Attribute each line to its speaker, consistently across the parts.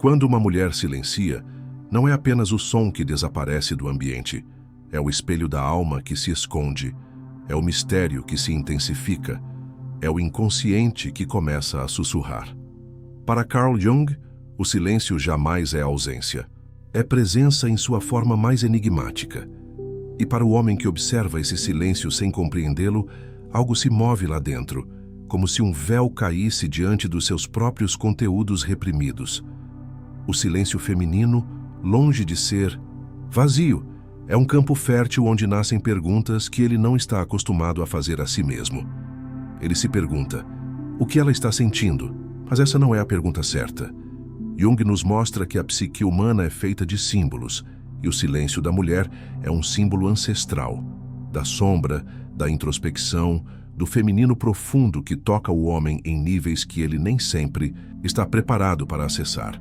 Speaker 1: Quando uma mulher silencia, não é apenas o som que desaparece do ambiente, é o espelho da alma que se esconde, é o mistério que se intensifica, é o inconsciente que começa a sussurrar. Para Carl Jung, o silêncio jamais é ausência, é presença em sua forma mais enigmática. E para o homem que observa esse silêncio sem compreendê-lo, algo se move lá dentro, como se um véu caísse diante dos seus próprios conteúdos reprimidos. O silêncio feminino, longe de ser vazio, é um campo fértil onde nascem perguntas que ele não está acostumado a fazer a si mesmo. Ele se pergunta, o que ela está sentindo? Mas essa não é a pergunta certa. Jung nos mostra que a psique humana é feita de símbolos, e o silêncio da mulher é um símbolo ancestral, da sombra, da introspecção, do feminino profundo que toca o homem em níveis que ele nem sempre está preparado para acessar.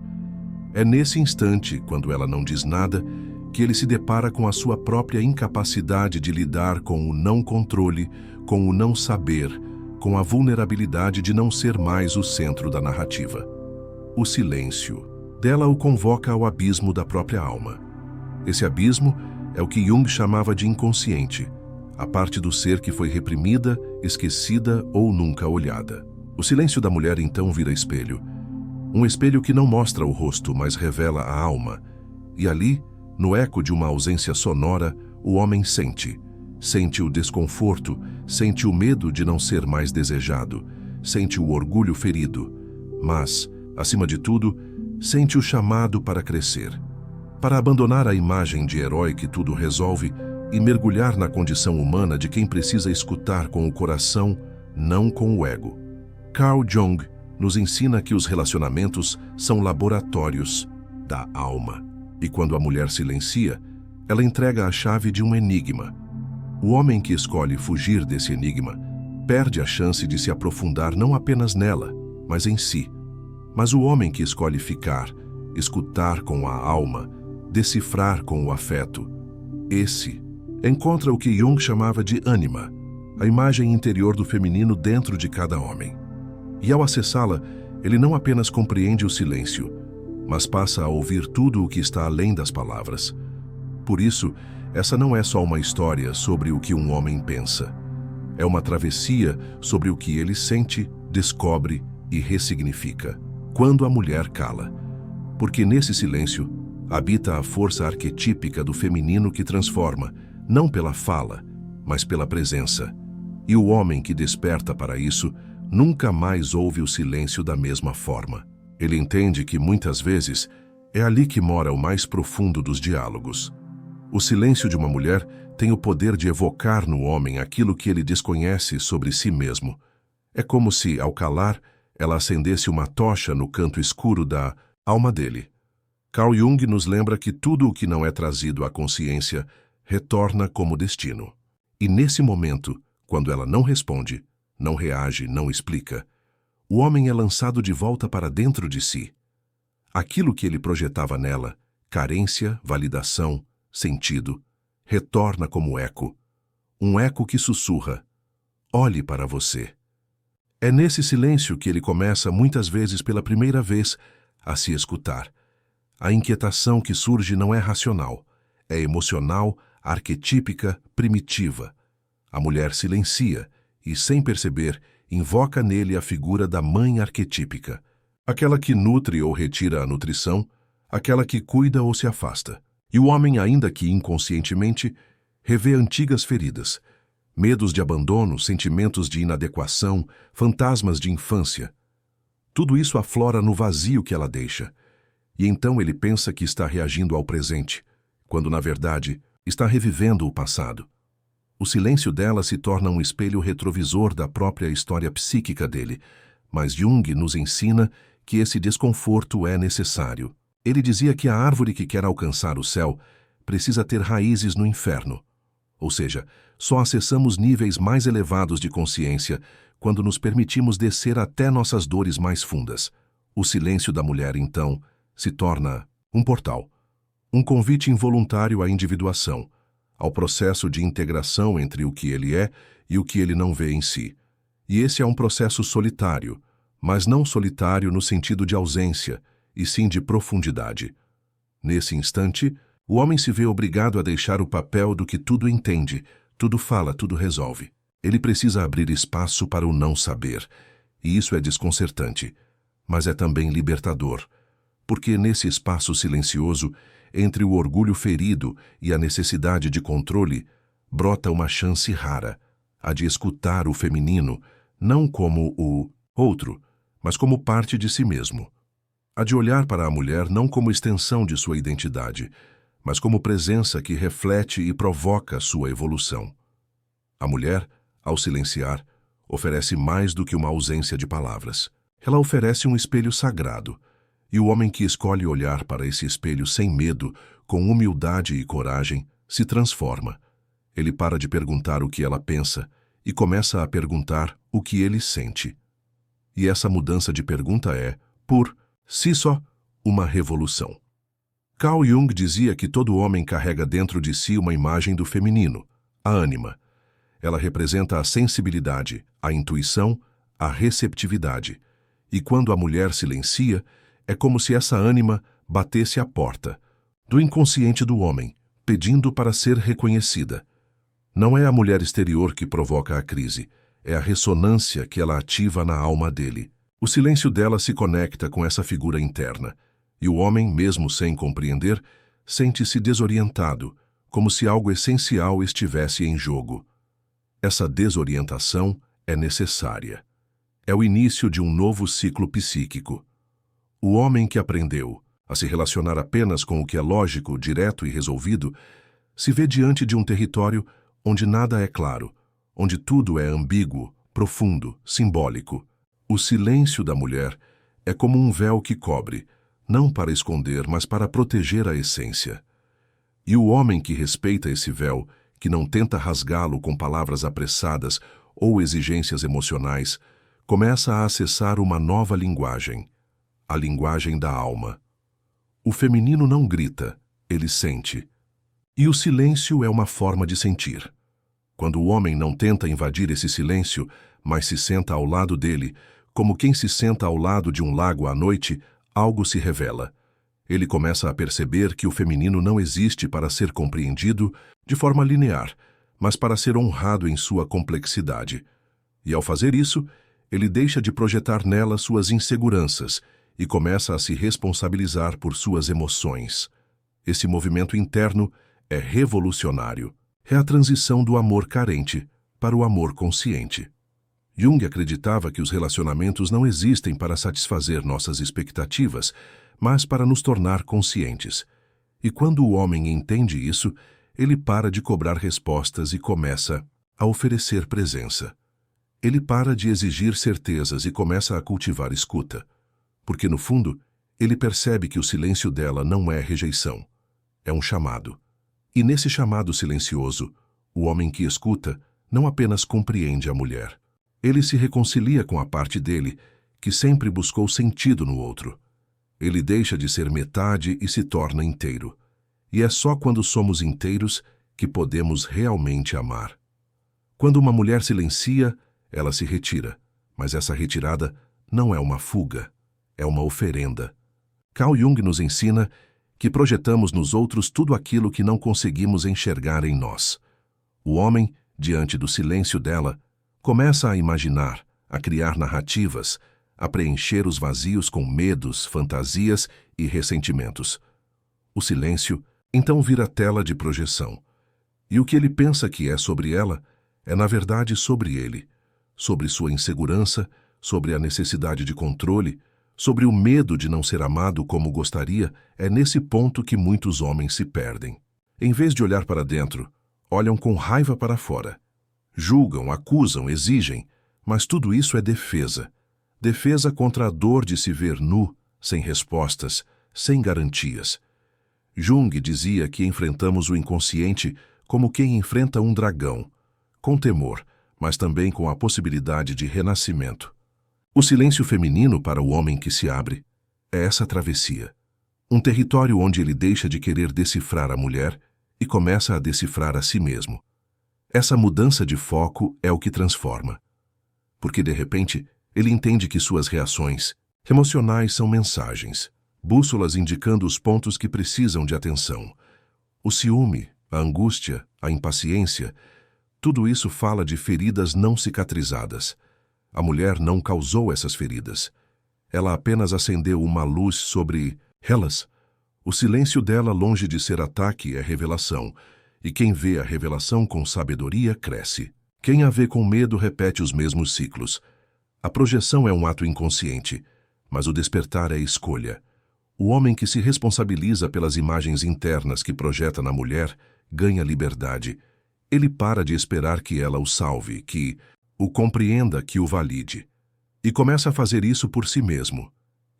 Speaker 1: É nesse instante, quando ela não diz nada, que ele se depara com a sua própria incapacidade de lidar com o não controle, com o não saber, com a vulnerabilidade de não ser mais o centro da narrativa. O silêncio dela o convoca ao abismo da própria alma. Esse abismo é o que Jung chamava de inconsciente, a parte do ser que foi reprimida, esquecida ou nunca olhada. O silêncio da mulher então vira espelho. Um espelho que não mostra o rosto, mas revela a alma. E ali, no eco de uma ausência sonora, o homem sente. Sente o desconforto, sente o medo de não ser mais desejado, sente o orgulho ferido. Mas, acima de tudo, sente o chamado para crescer. Para abandonar a imagem de herói que tudo resolve e mergulhar na condição humana de quem precisa escutar com o coração, não com o ego. Carl Jung nos ensina que os relacionamentos são laboratórios da alma. E quando a mulher silencia, ela entrega a chave de um enigma. O homem que escolhe fugir desse enigma perde a chance de se aprofundar não apenas nela, mas em si. Mas o homem que escolhe ficar, escutar com a alma, decifrar com o afeto, esse encontra o que Jung chamava de ânima, a imagem interior do feminino dentro de cada homem. E ao acessá-la, ele não apenas compreende o silêncio, mas passa a ouvir tudo o que está além das palavras. Por isso, essa não é só uma história sobre o que um homem pensa. É uma travessia sobre o que ele sente, descobre e ressignifica, quando a mulher cala. Porque nesse silêncio habita a força arquetípica do feminino que transforma, não pela fala, mas pela presença. E o homem que desperta para isso nunca mais ouve o silêncio da mesma forma. Ele entende que, muitas vezes, é ali que mora o mais profundo dos diálogos. O silêncio de uma mulher tem o poder de evocar no homem aquilo que ele desconhece sobre si mesmo. É como se, ao calar, ela acendesse uma tocha no canto escuro da alma dele. Carl Jung nos lembra que tudo o que não é trazido à consciência retorna como destino. E nesse momento, quando ela não responde, não reage, não explica, o homem é lançado de volta para dentro de si. Aquilo que ele projetava nela, carência, validação, sentido, retorna como eco. Um eco que sussurra: olhe para você. É nesse silêncio que ele começa, muitas vezes pela primeira vez, a se escutar. A inquietação que surge não é racional, é emocional, arquetípica, primitiva. A mulher silencia e, sem perceber, invoca nele a figura da mãe arquetípica, aquela que nutre ou retira a nutrição, aquela que cuida ou se afasta. E o homem, ainda que inconscientemente, revê antigas feridas, medos de abandono, sentimentos de inadequação, fantasmas de infância. Tudo isso aflora no vazio que ela deixa. E então ele pensa que está reagindo ao presente, quando, na verdade, está revivendo o passado. O silêncio dela se torna um espelho retrovisor da própria história psíquica dele, mas Jung nos ensina que esse desconforto é necessário. Ele dizia que a árvore que quer alcançar o céu precisa ter raízes no inferno. Ou seja, só acessamos níveis mais elevados de consciência quando nos permitimos descer até nossas dores mais fundas. O silêncio da mulher, então, se torna um portal, um convite involuntário à individuação, ao processo de integração entre o que ele é e o que ele não vê em si. E esse é um processo solitário, mas não solitário no sentido de ausência, e sim de profundidade. Nesse instante, o homem se vê obrigado a deixar o papel do que tudo entende, tudo fala, tudo resolve. Ele precisa abrir espaço para o não saber, e isso é desconcertante, mas é também libertador, porque nesse espaço silencioso, entre o orgulho ferido e a necessidade de controle, brota uma chance rara, a de escutar o feminino, não como o outro, mas como parte de si mesmo. A de olhar para a mulher não como extensão de sua identidade, mas como presença que reflete e provoca sua evolução. A mulher, ao silenciar, oferece mais do que uma ausência de palavras. Ela oferece um espelho sagrado, e o homem que escolhe olhar para esse espelho sem medo, com humildade e coragem, se transforma. Ele para de perguntar o que ela pensa e começa a perguntar o que ele sente. E essa mudança de pergunta é, por si só, uma revolução. Carl Jung dizia que todo homem carrega dentro de si uma imagem do feminino, a ânima. Ela representa a sensibilidade, a intuição, a receptividade. E quando a mulher silencia, é como se essa ânima batesse à porta do inconsciente do homem, pedindo para ser reconhecida. Não é a mulher exterior que provoca a crise, é a ressonância que ela ativa na alma dele. O silêncio dela se conecta com essa figura interna, e o homem, mesmo sem compreender, sente-se desorientado, como se algo essencial estivesse em jogo. Essa desorientação é necessária. É o início de um novo ciclo psíquico. O homem que aprendeu a se relacionar apenas com o que é lógico, direto e resolvido, se vê diante de um território onde nada é claro, onde tudo é ambíguo, profundo, simbólico. O silêncio da mulher é como um véu que cobre, não para esconder, mas para proteger a essência. E o homem que respeita esse véu, que não tenta rasgá-lo com palavras apressadas ou exigências emocionais, começa a acessar uma nova linguagem, a linguagem da alma. O feminino não grita, ele sente. E o silêncio é uma forma de sentir. Quando o homem não tenta invadir esse silêncio, mas se senta ao lado dele, como quem se senta ao lado de um lago à noite, algo se revela. Ele começa a perceber que o feminino não existe para ser compreendido de forma linear, mas para ser honrado em sua complexidade. E ao fazer isso, ele deixa de projetar nela suas inseguranças e começa a se responsabilizar por suas emoções. Esse movimento interno é revolucionário. É a transição do amor carente para o amor consciente. Jung acreditava que os relacionamentos não existem para satisfazer nossas expectativas, mas para nos tornar conscientes. E quando o homem entende isso, ele para de cobrar respostas e começa a oferecer presença. Ele para de exigir certezas e começa a cultivar escuta. Porque, no fundo, ele percebe que o silêncio dela não é rejeição, é um chamado. E nesse chamado silencioso, o homem que escuta não apenas compreende a mulher. Ele se reconcilia com a parte dele, que sempre buscou sentido no outro. Ele deixa de ser metade e se torna inteiro. E é só quando somos inteiros que podemos realmente amar. Quando uma mulher silencia, ela se retira, mas essa retirada não é uma fuga, é uma oferenda. Carl Jung nos ensina que projetamos nos outros tudo aquilo que não conseguimos enxergar em nós. O homem, diante do silêncio dela, começa a imaginar, a criar narrativas, a preencher os vazios com medos, fantasias e ressentimentos. O silêncio, então, vira tela de projeção. E o que ele pensa que é sobre ela, é na verdade sobre ele, sobre sua insegurança, sobre a necessidade de controle, sobre o medo de não ser amado como gostaria. É nesse ponto que muitos homens se perdem. Em vez de olhar para dentro, olham com raiva para fora. Julgam, acusam, exigem, mas tudo isso é defesa. Defesa contra a dor de se ver nu, sem respostas, sem garantias. Jung dizia que enfrentamos o inconsciente como quem enfrenta um dragão, com temor, mas também com a possibilidade de renascimento. O silêncio feminino para o homem que se abre é essa travessia. Um território onde ele deixa de querer decifrar a mulher e começa a decifrar a si mesmo. Essa mudança de foco é o que transforma. Porque, de repente, ele entende que suas reações emocionais são mensagens, bússolas indicando os pontos que precisam de atenção. O ciúme, a angústia, a impaciência, tudo isso fala de feridas não cicatrizadas. A mulher não causou essas feridas. Ela apenas acendeu uma luz sobre elas. O silêncio dela, longe de ser ataque, é revelação. E quem vê a revelação com sabedoria, cresce. Quem a vê com medo, repete os mesmos ciclos. A projeção é um ato inconsciente, mas o despertar é escolha. O homem que se responsabiliza pelas imagens internas que projeta na mulher ganha liberdade. Ele para de esperar que ela o salve, que o compreenda, que o valide. E começa a fazer isso por si mesmo.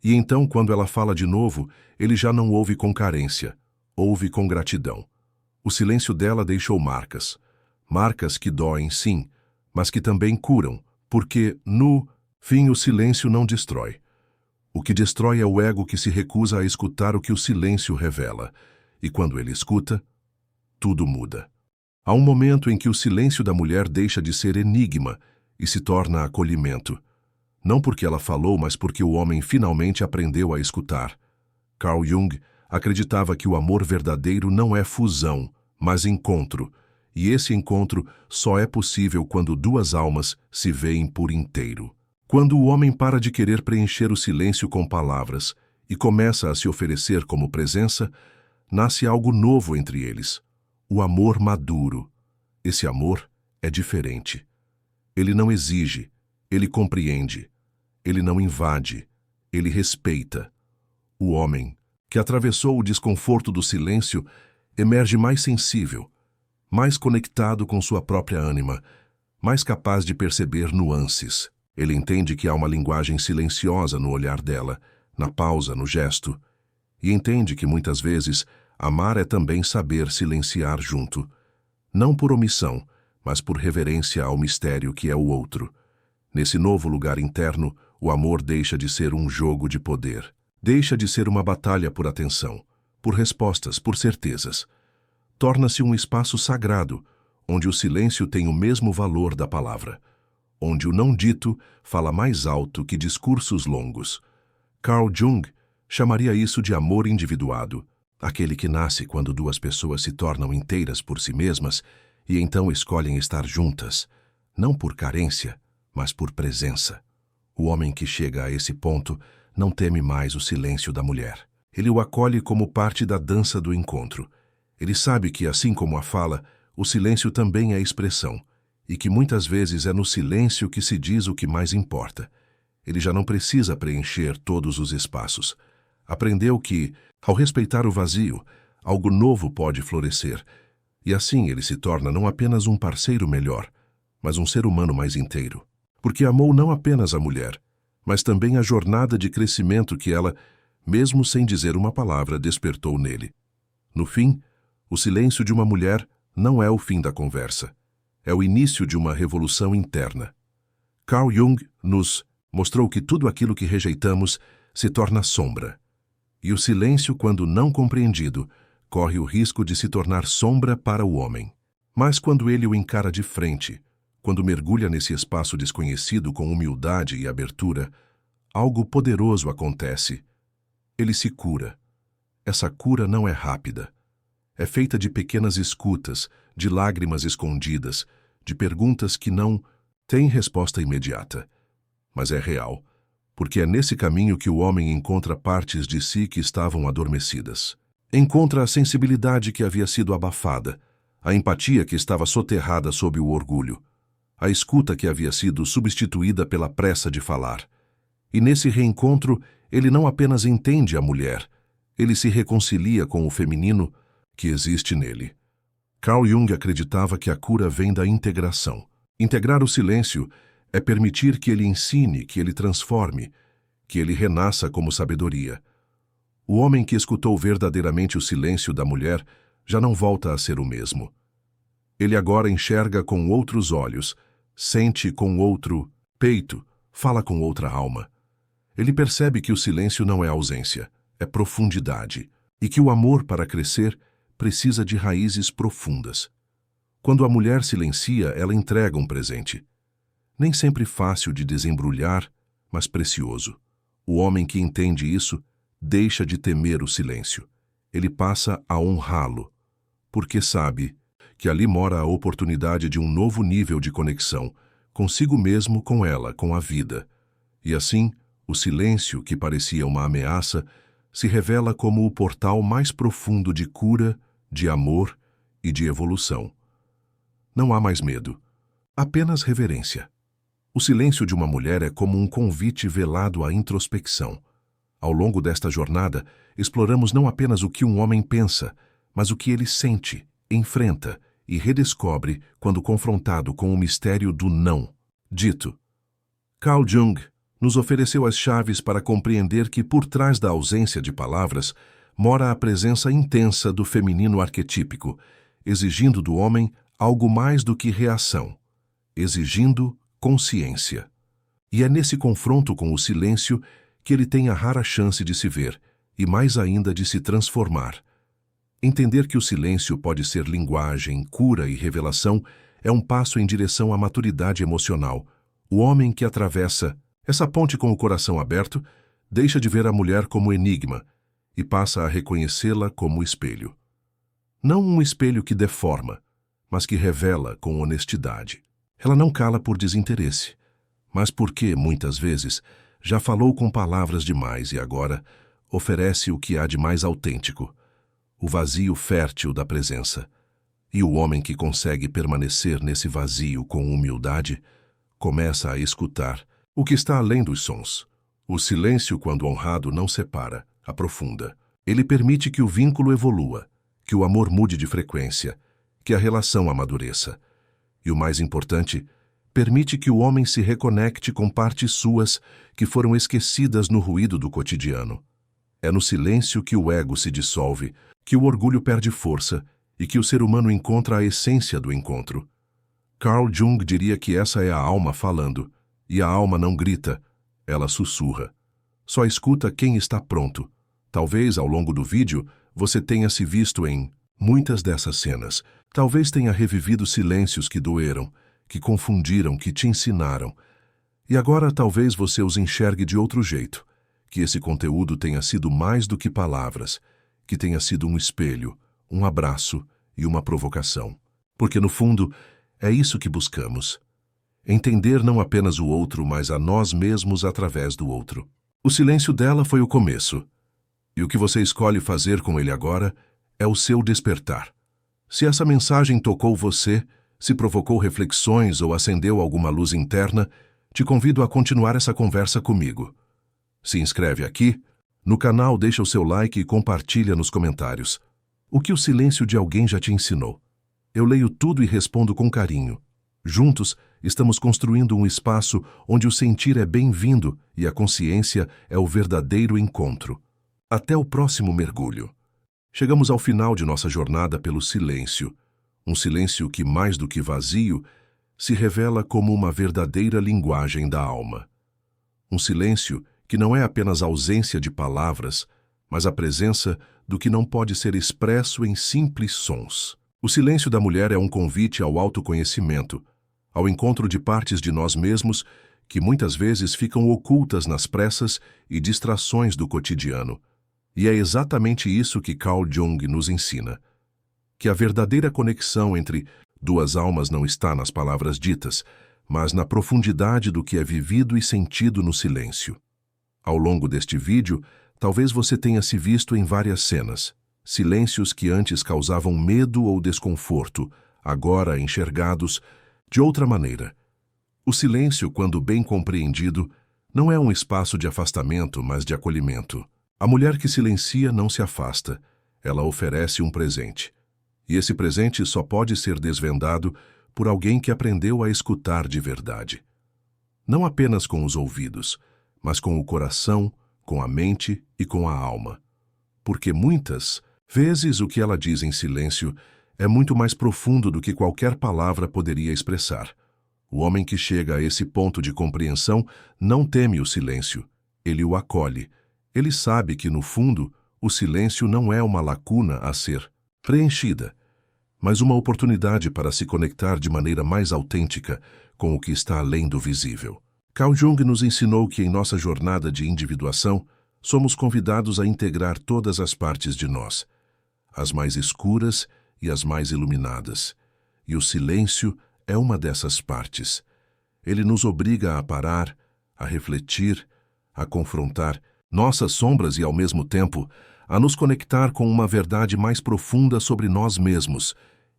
Speaker 1: E então, quando ela fala de novo, ele já não ouve com carência, ouve com gratidão. O silêncio dela deixou marcas. Marcas que doem, sim, mas que também curam, porque, no fim, o silêncio não destrói. O que destrói é o ego que se recusa a escutar o que o silêncio revela. E quando ele escuta, tudo muda. Há um momento em que o silêncio da mulher deixa de ser enigma e se torna acolhimento. Não porque ela falou, mas porque o homem finalmente aprendeu a escutar. Carl Jung acreditava que o amor verdadeiro não é fusão, mas encontro, e esse encontro só é possível quando duas almas se veem por inteiro. Quando o homem para de querer preencher o silêncio com palavras e começa a se oferecer como presença, nasce algo novo entre eles, o amor maduro. Esse amor é diferente. Ele não exige, ele compreende. Ele não invade, ele respeita. O homem, que atravessou o desconforto do silêncio, emerge mais sensível, mais conectado com sua própria ânima, mais capaz de perceber nuances. Ele entende que há uma linguagem silenciosa no olhar dela, na pausa, no gesto. E entende que muitas vezes amar é também saber silenciar junto. Não por omissão, mas por reverência ao mistério que é o outro. Nesse novo lugar interno, o amor deixa de ser um jogo de poder. Deixa de ser uma batalha por atenção, por respostas, por certezas. Torna-se um espaço sagrado, onde o silêncio tem o mesmo valor da palavra, onde o não dito fala mais alto que discursos longos. Carl Jung chamaria isso de amor individuado, aquele que nasce quando duas pessoas se tornam inteiras por si mesmas e então escolhem estar juntas, não por carência, mas por presença. O homem que chega a esse ponto não teme mais o silêncio da mulher. Ele o acolhe como parte da dança do encontro. Ele sabe que, assim como a fala, o silêncio também é expressão, e que muitas vezes é no silêncio que se diz o que mais importa. Ele já não precisa preencher todos os espaços. Aprendeu que, ao respeitar o vazio, algo novo pode florescer, e assim ele se torna não apenas um parceiro melhor, mas um ser humano mais inteiro. Porque amou não apenas a mulher, mas também a jornada de crescimento que ela, mesmo sem dizer uma palavra, despertou nele. No fim, o silêncio de uma mulher não é o fim da conversa. É o início de uma revolução interna. Carl Jung nos mostrou que tudo aquilo que rejeitamos se torna sombra. E o silêncio, quando não compreendido, corre o risco de se tornar sombra para o homem. Mas quando ele o encara de frente, quando mergulha nesse espaço desconhecido com humildade e abertura, algo poderoso acontece. Ele se cura. Essa cura não é rápida. É feita de pequenas escutas, de lágrimas escondidas, de perguntas que não têm resposta imediata. Mas é real, porque é nesse caminho que o homem encontra partes de si que estavam adormecidas. Encontra a sensibilidade que havia sido abafada, a empatia que estava soterrada sob o orgulho, a escuta que havia sido substituída pela pressa de falar. E nesse reencontro, ele não apenas entende a mulher, ele se reconcilia com o feminino que existe nele. Carl Jung acreditava que a cura vem da integração. Integrar o silêncio é permitir que ele ensine, que ele transforme, que ele renasça como sabedoria. O homem que escutou verdadeiramente o silêncio da mulher já não volta a ser o mesmo. Ele agora enxerga com outros olhos, sente com outro peito, fala com outra alma. Ele percebe que o silêncio não é ausência, é profundidade, e que o amor, para crescer, precisa de raízes profundas. Quando a mulher silencia, ela entrega um presente. Nem sempre fácil de desembrulhar, mas precioso. O homem que entende isso deixa de temer o silêncio. Ele passa a honrá-lo, porque sabe que ali mora a oportunidade de um novo nível de conexão, consigo mesmo, com ela, com a vida. E assim, o silêncio, que parecia uma ameaça, se revela como o portal mais profundo de cura, de amor e de evolução. Não há mais medo, apenas reverência. O silêncio de uma mulher é como um convite velado à introspecção. Ao longo desta jornada, exploramos não apenas o que um homem pensa, mas o que ele sente, enfrenta e redescobre quando confrontado com o mistério do não dito. Carl Jung nos ofereceu as chaves para compreender que por trás da ausência de palavras mora a presença intensa do feminino arquetípico, exigindo do homem algo mais do que reação, exigindo consciência. E é nesse confronto com o silêncio que ele tem a rara chance de se ver, e mais ainda de se transformar. Entender que o silêncio pode ser linguagem, cura e revelação é um passo em direção à maturidade emocional. O homem que atravessa essa ponte com o coração aberto deixa de ver a mulher como enigma e passa a reconhecê-la como espelho. Não um espelho que deforma, mas que revela com honestidade. Ela não cala por desinteresse, mas porque, muitas vezes, já falou com palavras demais e agora oferece o que há de mais autêntico, o vazio fértil da presença. E o homem que consegue permanecer nesse vazio com humildade começa a escutar o que está além dos sons. O silêncio, quando honrado, não separa, aprofunda. Ele permite que o vínculo evolua, que o amor mude de frequência, que a relação amadureça. E o mais importante, permite que o homem se reconecte com partes suas que foram esquecidas no ruído do cotidiano. É no silêncio que o ego se dissolve, que o orgulho perde força e que o ser humano encontra a essência do encontro. Carl Jung diria que essa é a alma falando, e a alma não grita, ela sussurra. Só escuta quem está pronto. Talvez, ao longo do vídeo, você tenha se visto em muitas dessas cenas. Talvez tenha revivido silêncios que doeram, que confundiram, que te ensinaram. E agora talvez você os enxergue de outro jeito, que esse conteúdo tenha sido mais do que palavras, que tenha sido um espelho, um abraço e uma provocação. Porque, no fundo, é isso que buscamos. Entender não apenas o outro, mas a nós mesmos através do outro. O silêncio dela foi o começo. E o que você escolhe fazer com ele agora é o seu despertar. Se essa mensagem tocou você, se provocou reflexões ou acendeu alguma luz interna, te convido a continuar essa conversa comigo. Se inscreve aqui, no canal, deixa o seu like e compartilha nos comentários. O que o silêncio de alguém já te ensinou? Eu leio tudo e respondo com carinho. Juntos, estamos construindo um espaço onde o sentir é bem-vindo e a consciência é o verdadeiro encontro. Até o próximo mergulho. Chegamos ao final de nossa jornada pelo silêncio. Um silêncio que, mais do que vazio, se revela como uma verdadeira linguagem da alma. Um silêncio que não é apenas ausência de palavras, mas a presença do que não pode ser expresso em simples sons. O silêncio da mulher é um convite ao autoconhecimento, ao encontro de partes de nós mesmos que muitas vezes ficam ocultas nas pressas e distrações do cotidiano. E é exatamente isso que Carl Jung nos ensina, que a verdadeira conexão entre duas almas não está nas palavras ditas, mas na profundidade do que é vivido e sentido no silêncio. Ao longo deste vídeo, talvez você tenha se visto em várias cenas, silêncios que antes causavam medo ou desconforto, agora enxergados de outra maneira. O silêncio, quando bem compreendido, não é um espaço de afastamento, mas de acolhimento. A mulher que silencia não se afasta, ela oferece um presente. E esse presente só pode ser desvendado por alguém que aprendeu a escutar de verdade. Não apenas com os ouvidos, mas com o coração, com a mente e com a alma. Porque muitas vezes o que ela diz em silêncio é muito mais profundo do que qualquer palavra poderia expressar. O homem que chega a esse ponto de compreensão não teme o silêncio, ele o acolhe. Ele sabe que, no fundo, o silêncio não é uma lacuna a ser preenchida, mas uma oportunidade para se conectar de maneira mais autêntica com o que está além do visível. Carl Jung nos ensinou que em nossa jornada de individuação, somos convidados a integrar todas as partes de nós, as mais escuras e as mais iluminadas. E o silêncio é uma dessas partes. Ele nos obriga a parar, a refletir, a confrontar nossas sombras e, ao mesmo tempo, a nos conectar com uma verdade mais profunda sobre nós mesmos.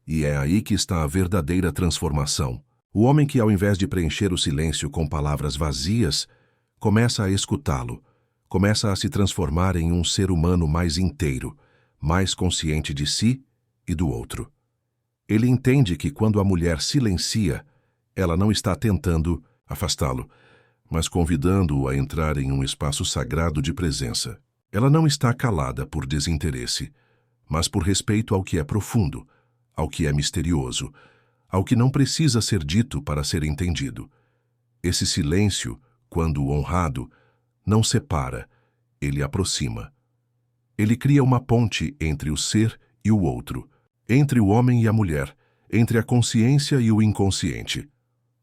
Speaker 1: E é aí que está a verdadeira transformação. O homem que, ao invés de preencher o silêncio com palavras vazias, começa a escutá-lo, começa a se transformar em um ser humano mais inteiro, mais consciente de si e do outro. Ele entende que quando a mulher silencia, ela não está tentando afastá-lo, mas convidando-o a entrar em um espaço sagrado de presença. Ela não está calada por desinteresse, mas por respeito ao que é profundo, ao que é misterioso, ao que não precisa ser dito para ser entendido. Esse silêncio, quando honrado, não separa, ele aproxima. Ele cria uma ponte entre o ser e o outro, entre o homem e a mulher, entre a consciência e o inconsciente.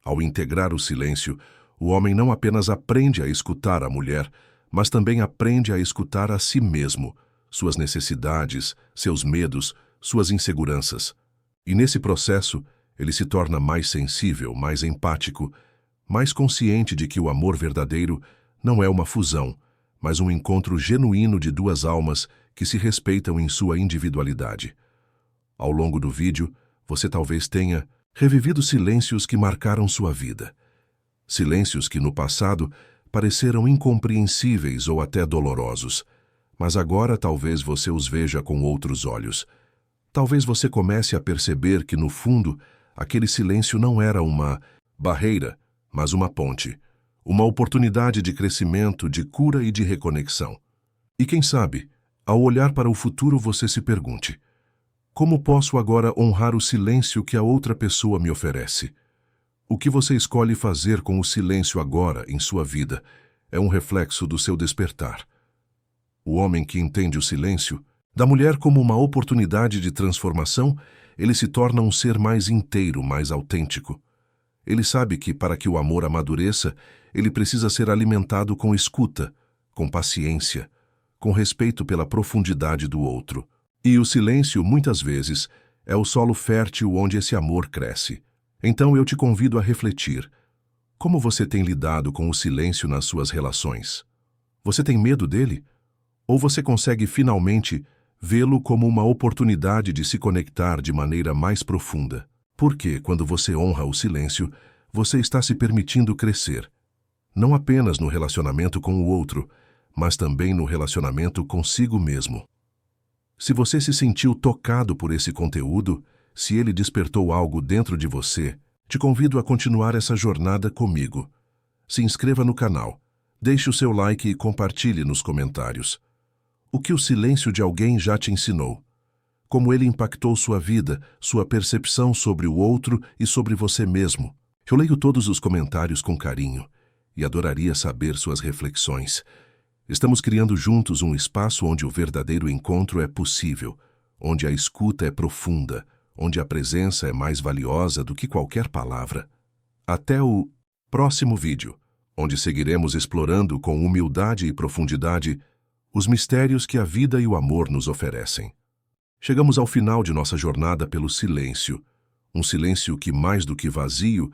Speaker 1: Ao integrar o silêncio, o homem não apenas aprende a escutar a mulher, mas também aprende a escutar a si mesmo, suas necessidades, seus medos, suas inseguranças. E nesse processo, ele se torna mais sensível, mais empático, mais consciente de que o amor verdadeiro não é uma fusão, mas um encontro genuíno de duas almas que se respeitam em sua individualidade. Ao longo do vídeo, você talvez tenha revivido silêncios que marcaram sua vida. Silêncios que no passado pareceram incompreensíveis ou até dolorosos, mas agora talvez você os veja com outros olhos. Talvez você comece a perceber que, no fundo, aquele silêncio não era uma barreira, mas uma ponte, uma oportunidade de crescimento, de cura e de reconexão. E quem sabe, ao olhar para o futuro, você se pergunte: como posso agora honrar o silêncio que a outra pessoa me oferece? O que você escolhe fazer com o silêncio agora em sua vida é um reflexo do seu despertar. O homem que entende o silêncio, da mulher como uma oportunidade de transformação, ele se torna um ser mais inteiro, mais autêntico. Ele sabe que, para que o amor amadureça, ele precisa ser alimentado com escuta, com paciência, com respeito pela profundidade do outro. E o silêncio, muitas vezes, é o solo fértil onde esse amor cresce. Então eu te convido a refletir. Como você tem lidado com o silêncio nas suas relações? Você tem medo dele? Ou você consegue finalmente vê-lo como uma oportunidade de se conectar de maneira mais profunda? Porque, quando você honra o silêncio, você está se permitindo crescer. Não apenas no relacionamento com o outro, mas também no relacionamento consigo mesmo. Se você se sentiu tocado por esse conteúdo, se ele despertou algo dentro de você, te convido a continuar essa jornada comigo. Se inscreva no canal, deixe o seu like e compartilhe nos comentários. O que o silêncio de alguém já te ensinou? Como ele impactou sua vida, sua percepção sobre o outro e sobre você mesmo? Eu leio todos os comentários com carinho e adoraria saber suas reflexões. Estamos criando juntos um espaço onde o verdadeiro encontro é possível, onde a escuta é profunda, onde a presença é mais valiosa do que qualquer palavra. Até o próximo vídeo, onde seguiremos explorando com humildade e profundidade os mistérios que a vida e o amor nos oferecem. Chegamos ao final de nossa jornada pelo silêncio, um silêncio que, mais do que vazio,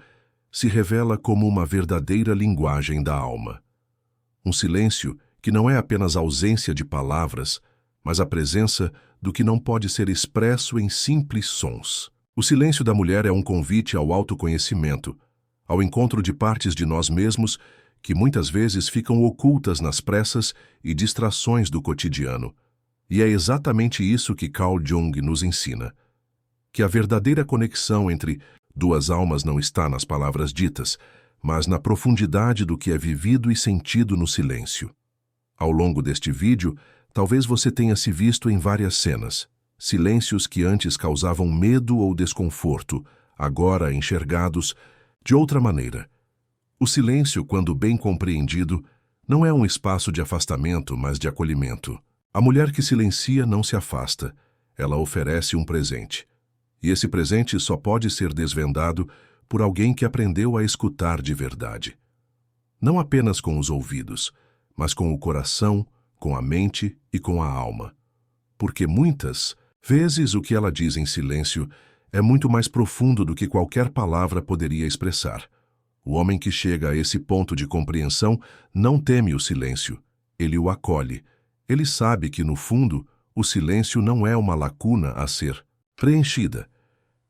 Speaker 1: se revela como uma verdadeira linguagem da alma. Um silêncio que não é apenas ausência de palavras, mas a presença do que não pode ser expresso em simples sons. O silêncio da mulher é um convite ao autoconhecimento, ao encontro de partes de nós mesmos que muitas vezes ficam ocultas nas pressas e distrações do cotidiano. E é exatamente isso que Carl Jung nos ensina, que a verdadeira conexão entre duas almas não está nas palavras ditas, mas na profundidade do que é vivido e sentido no silêncio. Ao longo deste vídeo, talvez você tenha se visto em várias cenas, silêncios que antes causavam medo ou desconforto, agora enxergados de outra maneira. O silêncio, quando bem compreendido, não é um espaço de afastamento, mas de acolhimento. A mulher que silencia não se afasta, ela oferece um presente. E esse presente só pode ser desvendado por alguém que aprendeu a escutar de verdade. Não apenas com os ouvidos, mas com o coração, com a mente e com a alma. Porque muitas vezes o que ela diz em silêncio é muito mais profundo do que qualquer palavra poderia expressar. O homem que chega a esse ponto de compreensão não teme o silêncio, ele o acolhe. Ele sabe que, no fundo, o silêncio não é uma lacuna a ser preenchida,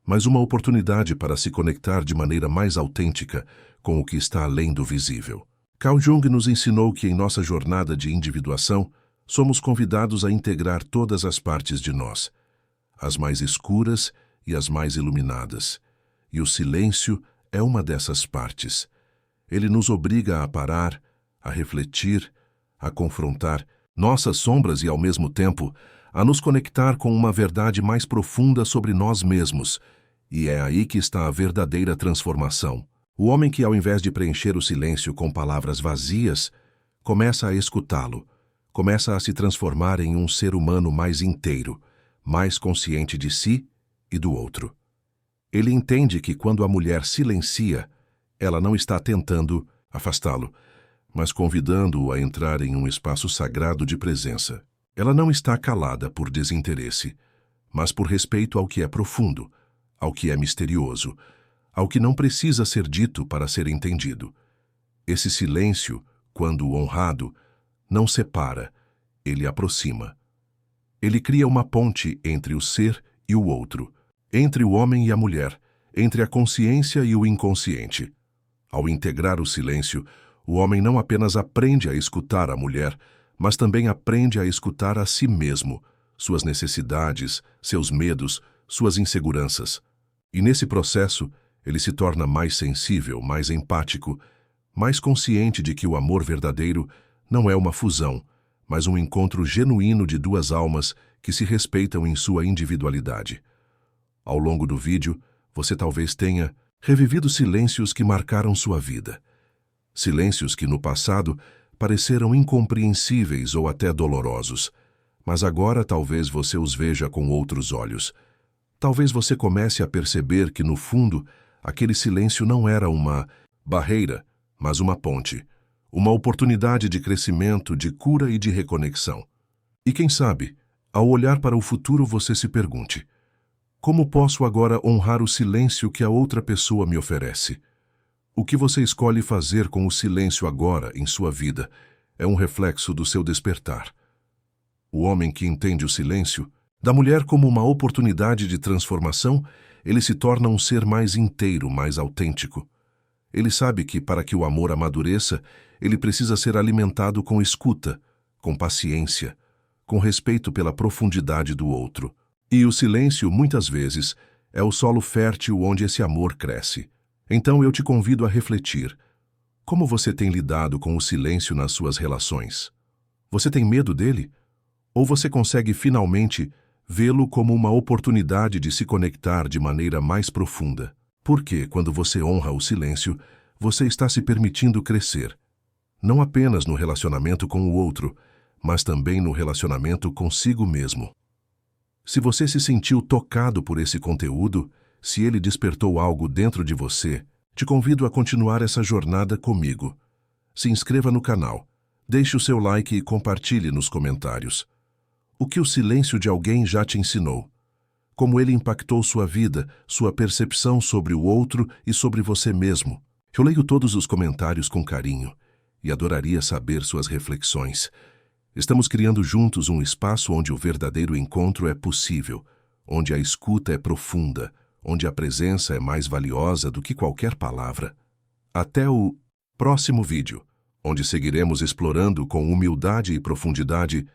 Speaker 1: mas uma oportunidade para se conectar de maneira mais autêntica com o que está além do visível. Carl Jung nos ensinou que em nossa jornada de individuação, somos convidados a integrar todas as partes de nós, as mais escuras e as mais iluminadas. E o silêncio é uma dessas partes. Ele nos obriga a parar, a refletir, a confrontar nossas sombras e, ao mesmo tempo, a nos conectar com uma verdade mais profunda sobre nós mesmos. E é aí que está a verdadeira transformação. O homem que, ao invés de preencher o silêncio com palavras vazias, começa a escutá-lo, começa a se transformar em um ser humano mais inteiro, mais consciente de si e do outro. Ele entende que quando a mulher silencia, ela não está tentando afastá-lo, mas convidando-o a entrar em um espaço sagrado de presença. Ela não está calada por desinteresse, mas por respeito ao que é profundo, ao que é misterioso, ao que não precisa ser dito para ser entendido. Esse silêncio, quando honrado, não separa, ele aproxima. Ele cria uma ponte entre o ser e o outro, entre o homem e a mulher, entre a consciência e o inconsciente. Ao integrar o silêncio, o homem não apenas aprende a escutar a mulher, mas também aprende a escutar a si mesmo, suas necessidades, seus medos, suas inseguranças. E nesse processo, ele se torna mais sensível, mais empático, mais consciente de que o amor verdadeiro não é uma fusão, mas um encontro genuíno de duas almas que se respeitam em sua individualidade. Ao longo do vídeo, você talvez tenha revivido silêncios que marcaram sua vida. Silêncios que no passado pareceram incompreensíveis ou até dolorosos, mas agora talvez você os veja com outros olhos. Talvez você comece a perceber que, no fundo, aquele silêncio não era uma barreira, mas uma ponte, uma oportunidade de crescimento, de cura e de reconexão. E quem sabe, ao olhar para o futuro, você se pergunte: como posso agora honrar o silêncio que a outra pessoa me oferece? O que você escolhe fazer com o silêncio agora em sua vida é um reflexo do seu despertar. O homem que entende o silêncio, da mulher como uma oportunidade de transformação, ele se torna um ser mais inteiro, mais autêntico. Ele sabe que, para que o amor amadureça, ele precisa ser alimentado com escuta, com paciência, com respeito pela profundidade do outro. E o silêncio, muitas vezes, é o solo fértil onde esse amor cresce. Então eu te convido a refletir. Como você tem lidado com o silêncio nas suas relações? Você tem medo dele? Ou você consegue finalmente vê-lo como uma oportunidade de se conectar de maneira mais profunda? Porque, quando você honra o silêncio, você está se permitindo crescer. Não apenas no relacionamento com o outro, mas também no relacionamento consigo mesmo. Se você se sentiu tocado por esse conteúdo, se ele despertou algo dentro de você, te convido a continuar essa jornada comigo. Se inscreva no canal, deixe o seu like e compartilhe nos comentários. O que o silêncio de alguém já te ensinou? Como ele impactou sua vida, sua percepção sobre o outro e sobre você mesmo? Eu leio todos os comentários com carinho e adoraria saber suas reflexões. Estamos criando juntos um espaço onde o verdadeiro encontro é possível, onde a escuta é profunda, onde a presença é mais valiosa do que qualquer palavra. Até o próximo vídeo, onde seguiremos explorando com humildade e profundidade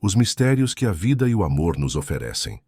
Speaker 1: os mistérios que a vida e o amor nos oferecem.